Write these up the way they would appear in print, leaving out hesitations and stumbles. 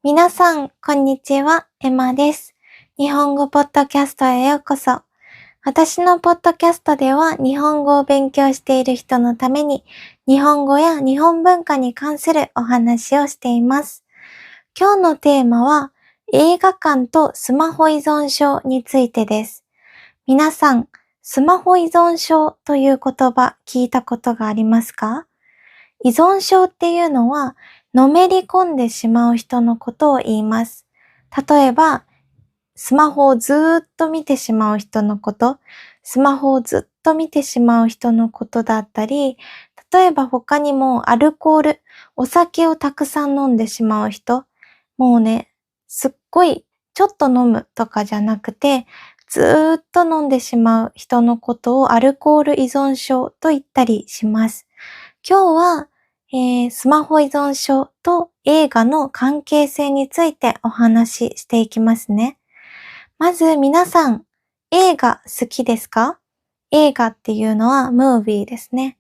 皆さん、こんにちは、エマです。日本語ポッドキャストへようこそ。私のポッドキャストでは、日本語を勉強している人のために、日本語や日本文化に関するお話をしています。今日のテーマは、映画館とスマホ依存症についてです。皆さん、スマホ依存症という言葉聞いたことがありますか？依存症っていうのは、のめり込んでしまう人のことを言います。例えば、スマホをずーっと見てしまう人のこと、スマホをずっと見てしまう人のことだったり、例えば他にもアルコール、お酒をたくさん飲んでしまう人、もうね、すっごいちょっと飲むとかじゃなくて、ずーっと飲んでしまう人のことをアルコール依存症と言ったりします。今日は、スマホ依存症と映画の関係性についてお話ししていきますね。まず皆さん、映画好きですか？映画っていうのはムービーですね。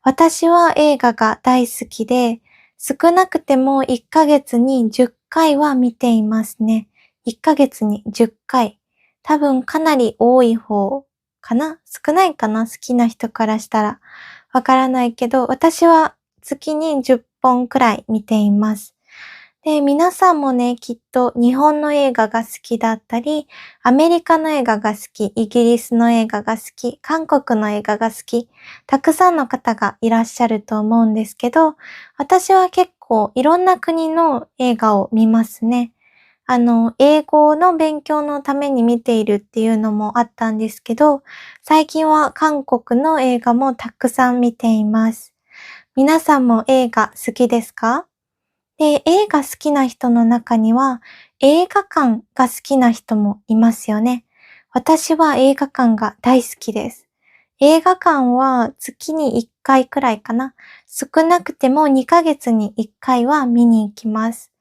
私は映画が大好きで、少なくても1ヶ月に10回は見ていますね。1ヶ月に10回。多分かなり多い方かな？少ないかな？好きな人からしたら。わからないけど、私は月に10本くらい見ています。で、皆さんもね、きっと日本の映画が好きだったり、アメリカの映画が好き、イギリスの映画が好き、韓国の映画が好き、たくさんの方がいらっしゃると思うんですけど、私は結構いろんな国の映画を見ますね。英語の勉強のために見ているっていうのもあったんですけど、最近は韓国の映画もたくさん見ています。皆さんも映画好きですか？で、映画好きな人の中には、映画館が好きな人もいますよね。私は映画館が大好きです。映画館は月に1回くらいかな。少なくても2ヶ月に1回は見に行きます。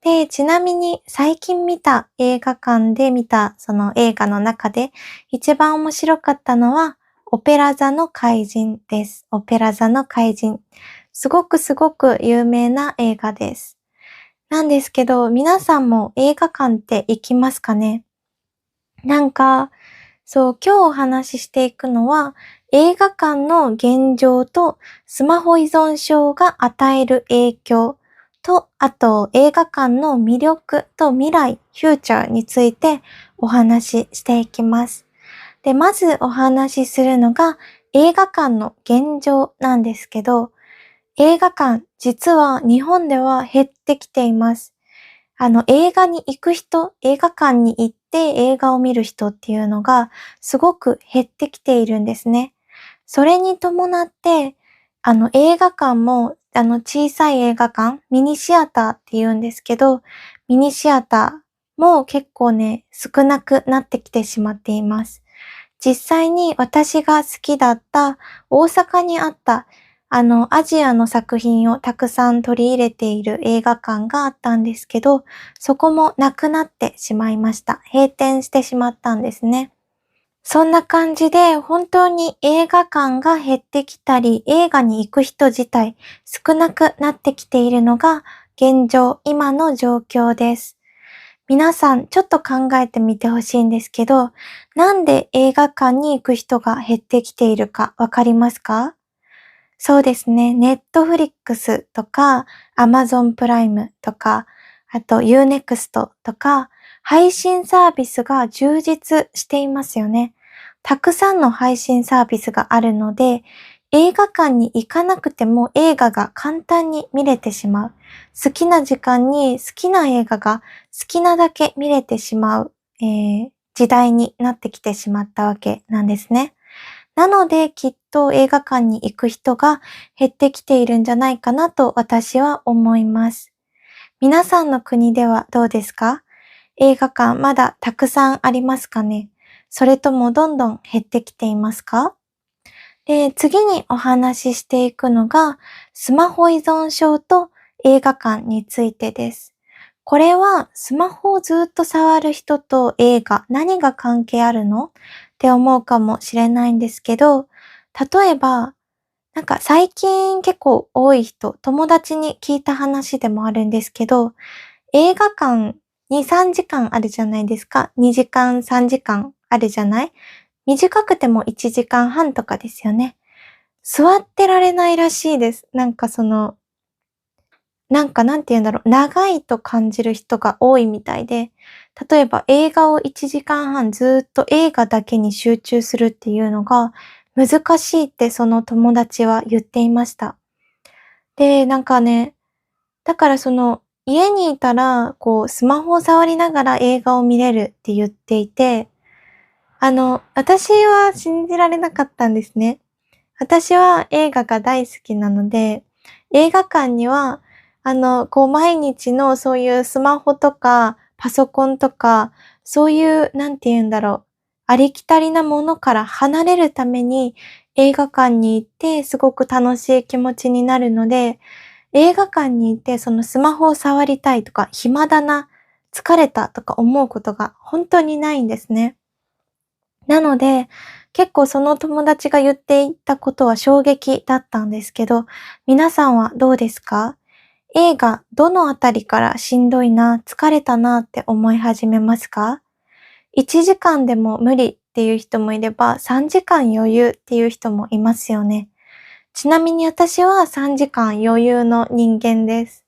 で、ちなみに最近見た映画館で見たその映画の中で一番面白かったのはオペラ座の怪人です。オペラ座の怪人。すごく有名な映画です。なんですけど、皆さんも映画館って行きますかね？なんか、そう、今日お話ししていくのは、映画館の現状とスマホ依存症が与える影響と、あと映画館の魅力と未来、フューチャーについてお話ししていきます。で、まずお話しするのが映画館の現状なんですけど、映画館、実は日本では減ってきています。映画に行く人、映画館に行って映画を見る人っていうのがすごく減ってきているんですね。それに伴って、映画館も、小さい映画館、ミニシアターって言うんですけど、ミニシアターも結構ね、少なくなってきてしまっています。実際に私が好きだった大阪にあったアジアの作品をたくさん取り入れている映画館があったんですけど、そこもなくなってしまいました。閉店してしまったんですね。そんな感じで本当に映画館が減ってきたり、映画に行く人自体少なくなってきているのが現状、今の状況です。皆さんちょっと考えてみてほしいんですけど、なんで映画館に行く人が減ってきているかわかりますか？そうですね。ネットフリックスとか、アマゾンプライムとか、あとユーネクストとか、配信サービスが充実していますよね。たくさんの配信サービスがあるので、映画館に行かなくても映画が簡単に見れてしまう。好きな時間に好きな映画が好きなだけ見れてしまう、時代になってきてしまったわけなんですね。なので、きっと映画館に行く人が減ってきているんじゃないかなと私は思います。皆さんの国ではどうですか？映画館まだたくさんありますかね？それともどんどん減ってきていますか？で、次にお話ししていくのが、スマホ依存症と映画館についてです。これはスマホをずっと触る人と映画、何が関係あるのって思うかもしれないんですけど、例えば、なんか最近結構多い人、友達に聞いた話でもあるんですけど、映画館に3時間あるじゃないですか。2時間、3時間あるじゃない？短くても1時間半とかですよね。座ってられないらしいです。なんて言うんだろう、長いと感じる人が多いみたいで、例えば映画を1時間半ずっと映画だけに集中するっていうのが難しいってその友達は言っていました。で、だから家にいたら、スマホを触りながら映画を見れるって言っていて、私は信じられなかったんですね。私は映画が大好きなので、映画館には、毎日のそういうスマホとかパソコンとか、そういう、なんて言うんだろう、ありきたりなものから離れるために映画館に行ってすごく楽しい気持ちになるので、映画館に行ってそのスマホを触りたいとか、暇だな、疲れたとか思うことが本当にないんですね。なので、結構その友達が言っていたことは衝撃だったんですけど、皆さんはどうですか？映画、どのあたりからしんどいな、疲れたなって思い始めますか？ 1 時間でも無理っていう人もいれば、3時間余裕っていう人もいますよね。ちなみに私は3時間余裕の人間です。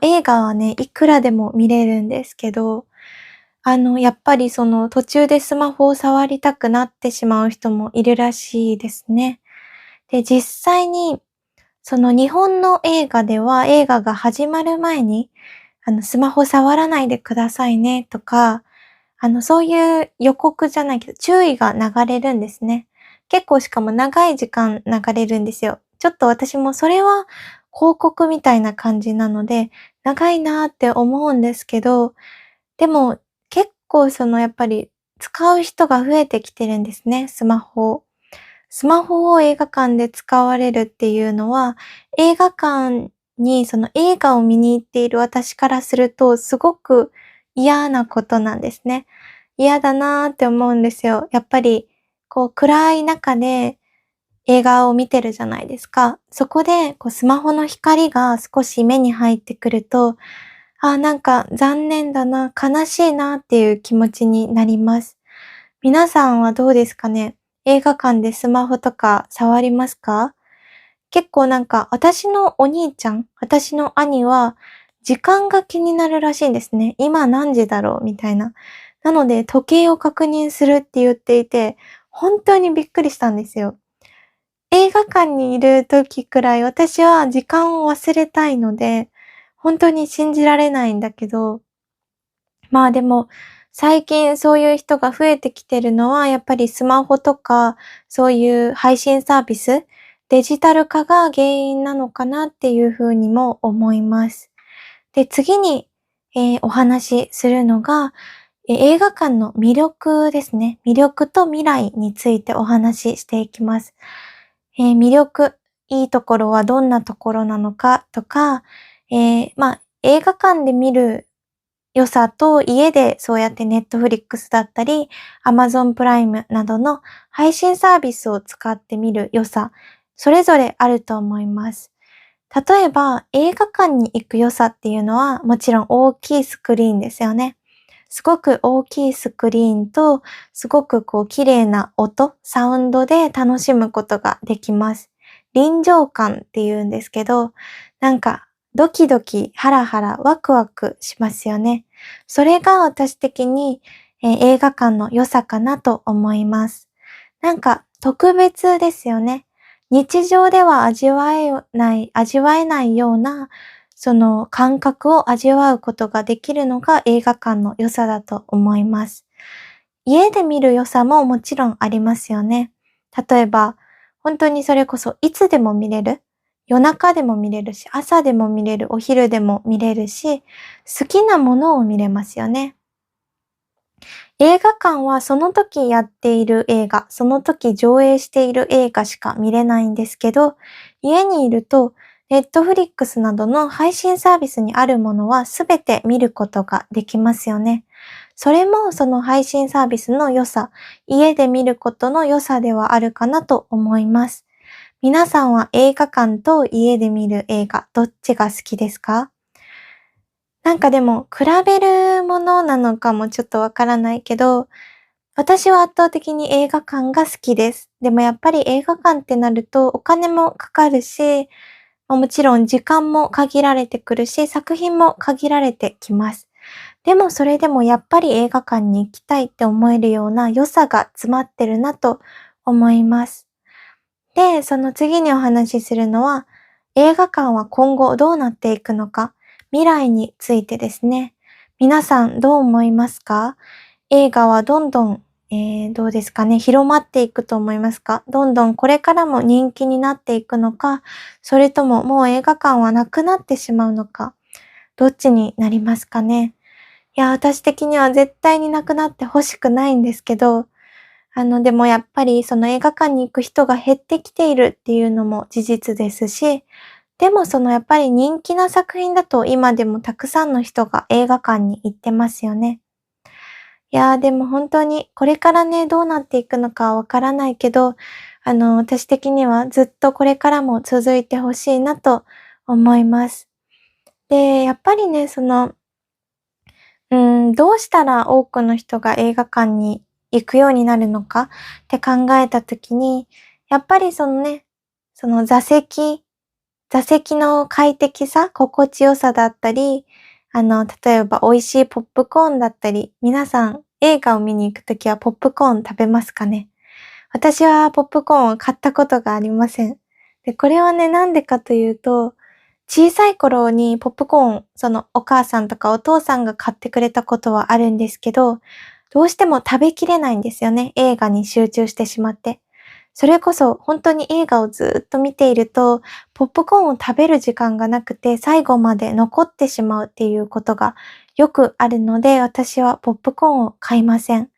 映画はね、いくらでも見れるんですけど、やっぱり途中でスマホを触りたくなってしまう人もいるらしいですね。で、実際に、日本の映画では映画が始まる前に、スマホ触らないでくださいねとか、そういう予告じゃないけど、注意が流れるんですね。結構しかも長い時間流れるんですよ。ちょっと私もそれは広告みたいな感じなので、長いなーって思うんですけど、でも結構やっぱり使う人が増えてきてるんですね、スマホを。スマホを映画館で使われるっていうのは、映画館にその映画を見に行っている私からすると、すごく嫌なことなんですね。嫌だなーって思うんですよ。やっぱり、暗い中で映画を見てるじゃないですか。そこで、スマホの光が少し目に入ってくると、なんか残念だな、悲しいなっていう気持ちになります。皆さんはどうですかね？映画館でスマホとか触りますか？結構私のお兄ちゃん、私の兄は、時間が気になるらしいんですね。今何時だろうみたいな。なので、時計を確認するって言っていて、本当にびっくりしたんですよ。映画館にいる時くらい私は時間を忘れたいので、本当に信じられないんだけど、まあでも、最近そういう人が増えてきてるのは、やっぱりスマホとか、そういう配信サービス、デジタル化が原因なのかなっていうふうにも思います。で、次に、お話しするのが、映画館の魅力ですね。魅力と未来についてお話ししていきます。魅力、いいところはどんなところなのかとか、映画館で見る良さと家でそうやってネットフリックスだったり、Amazon プライムなどの配信サービスを使って見る良さ、それぞれあると思います。例えば映画館に行く良さっていうのはもちろん大きいスクリーンですよね。すごく大きいスクリーンとすごく綺麗な音、サウンドで楽しむことができます。臨場感って言うんですけど、ドキドキ、ハラハラ、ワクワクしますよね。それが私的に、映画館の良さかなと思います。特別ですよね。日常では味わえないような、その感覚を味わうことができるのが映画館の良さだと思います。家で見る良さももちろんありますよね。例えば、本当にそれこそいつでも見れる。夜中でも見れるし、朝でも見れる、お昼でも見れるし、好きなものを見れますよね。映画館はその時やっている映画、その時上映している映画しか見れないんですけど、家にいると、Netflix などの配信サービスにあるものはすべて見ることができますよね。それもその配信サービスの良さ、家で見ることの良さではあるかなと思います。皆さんは映画館と家で見る映画、どっちが好きですか？なんかでも、比べるものなのかもちょっとわからないけど、私は圧倒的に映画館が好きです。でもやっぱり映画館ってなるとお金もかかるし、もちろん時間も限られてくるし、作品も限られてきます。でもそれでもやっぱり映画館に行きたいって思えるような良さが詰まってるなと思います。で、その次にお話しするのは、映画館は今後どうなっていくのか、未来についてですね。皆さんどう思いますか？映画はどんどん、どうですかね、広まっていくと思いますか？どんどんこれからも人気になっていくのか、それとももう映画館はなくなってしまうのか、どっちになりますかね？いや、私的には絶対になくなって欲しくないんですけど、でもやっぱりその映画館に行く人が減ってきているっていうのも事実ですし、でもそのやっぱり人気な作品だと今でもたくさんの人が映画館に行ってますよね。いやーでも本当にこれからね、どうなっていくのかはわからないけど、私的にはずっとこれからも続いてほしいなと思います。で、やっぱりね、どうしたら多くの人が映画館に行くようになるのかって考えたときに、やっぱりそのね、その座席の快適さ、心地よさだったり、例えば美味しいポップコーンだったり、皆さん映画を見に行くときはポップコーン食べますかね？私はポップコーンを買ったことがありません。で、これはね、なんでかというと、小さい頃にポップコーン、そのお母さんとかお父さんが買ってくれたことはあるんですけど、どうしても食べきれないんですよね。映画に集中してしまって。それこそ本当に映画をずっと見ていると、ポップコーンを食べる時間がなくて、最後まで残ってしまうっていうことがよくあるので、私はポップコーンを買いません。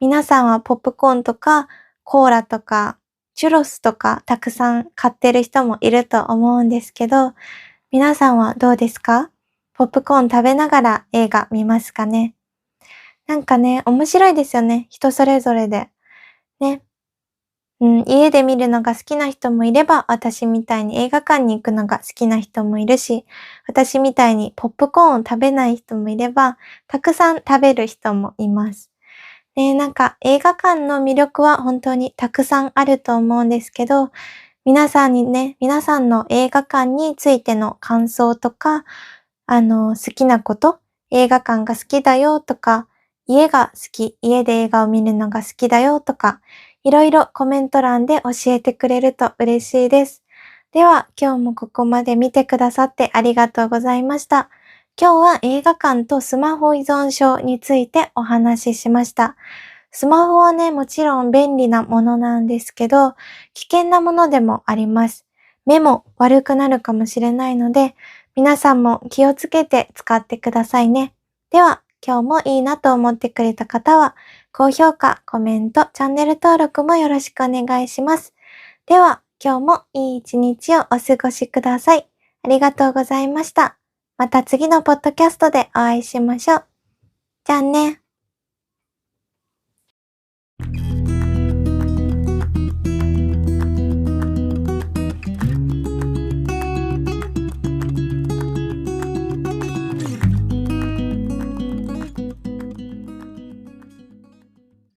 皆さんはポップコーンとか、コーラとか、チュロスとかたくさん買ってる人もいると思うんですけど、皆さんはどうですか？ポップコーン食べながら映画見ますかね？なんかね、面白いですよね。人それぞれで。ね。家で見るのが好きな人もいれば、私みたいに映画館に行くのが好きな人もいるし、私みたいにポップコーンを食べない人もいれば、たくさん食べる人もいます。なんか映画館の魅力は本当にたくさんあると思うんですけど、皆さんの映画館についての感想とか、好きなこと、映画館が好きだよとか、家が好き、家で映画を見るのが好きだよとか、いろいろコメント欄で教えてくれると嬉しいです。では、今日もここまで見てくださってありがとうございました。今日は映画館とスマホ依存症についてお話ししました。スマホはね、もちろん便利なものなんですけど、危険なものでもあります。目も悪くなるかもしれないので、皆さんも気をつけて使ってくださいね。では、今日もいいなと思ってくれた方は、高評価、コメント、チャンネル登録もよろしくお願いします。では、今日もいい一日をお過ごしください。ありがとうございました。また次のポッドキャストでお会いしましょう。じゃあね。